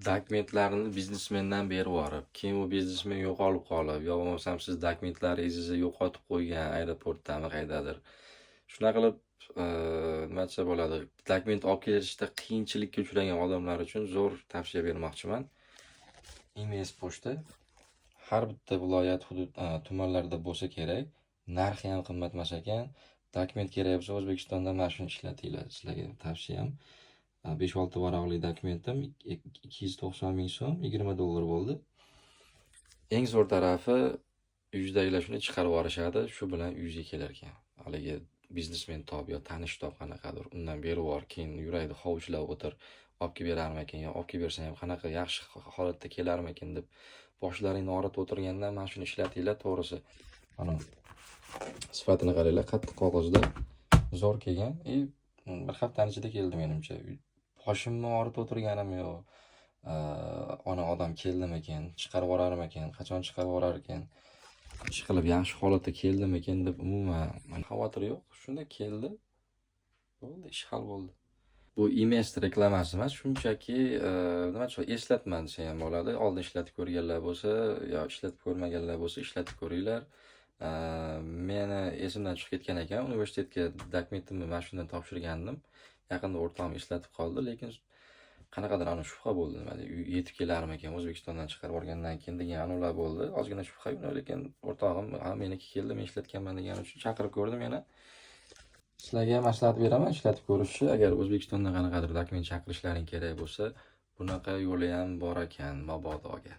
Dokumentlarni biznesmendan berib yuborib, keyin u biznesmen yo'qolib qolib, yo bo'lmasam siz dokumentlaringizni yo'qotib qo'ygan aeroportdami qaydadir. Shunaqa qilib, nima desa bo'ladi, dokument olib kelishda qiyinchilikka uchragan odamlar uchun zo'r tavsiya bermoqchiman. Invest pochta har bitta viloyat tumanlarda bo'lsa kerak, narxi ham qimmatmas ekan. Dokument kerak bo'lsa O'zbekistonda mana shuni ishlatinglar. Sizlarga tavsiyam. 5-6 varaqli dokumentim 290 ming so'm, $20 bo'ldi. Eng zo'r tarafi uyingizdagilar shuni chiqarib yuborishadi, shu bilan uyingizga kelar ekan. Haligi biznesmen top yo tanish top qanaqadir, undan berib yubor, keyin yuraydi hovuchlab o'tir, olib kelib berarmikan yo olib kelib bersam ham qanaqa yaxshi holatda kelarmikan deb boshlaringni og'ritib o'tirgandan mana shuni ishlatinglar, to'g'risi. Mana sifatini qaranglar, qattiq qog'ozda zo'r kelgan. Bir haftaning ichida keldi menimcha. Boshimni og'ritib o'tirganim yo'q. Ona odam keldimikan, chiqarib yuborarmikan, qachon chiqarib yuborar ekan, ishqilib yaxshi holatda keldimikan deb umuman xavotir yo'q. Shunda keldi. Bo'ldi, ish hal bo'ldi. Bu invest reklamasi emas, shunchaki nima desam, eslatma desa ham bo'ladi. Oldin ishlatib ko'rganlar bo'lsa, yo ishlatib ko'rmaganlar bo'lsa, ishlatib ko'ringlar. Meni esimdan chiqib ketgan ekan, universitetga dokumentimni mana shundan topshirgandim. Yaqinda o'rtog'im eslatib qoldi, lekin qanaqadir shubha bo'ldi, nima yetib kelarmikan O'zbekistondan chiqarib yuborgandan keyin degan anular bo'ldi. Ozgina shubha, lekin o'rtog'im meniki keldi, men ishlatganman degani uchun chaqirib ko'rdim yana. Sizlarga ham maslahat beraman, ishlatib ko'rishni. Agar O'zbekistondan qanaqadir dokument chaqirishlaring kerak bo'lsa, bunaqa yo'li ham bor ekan, mabodoga.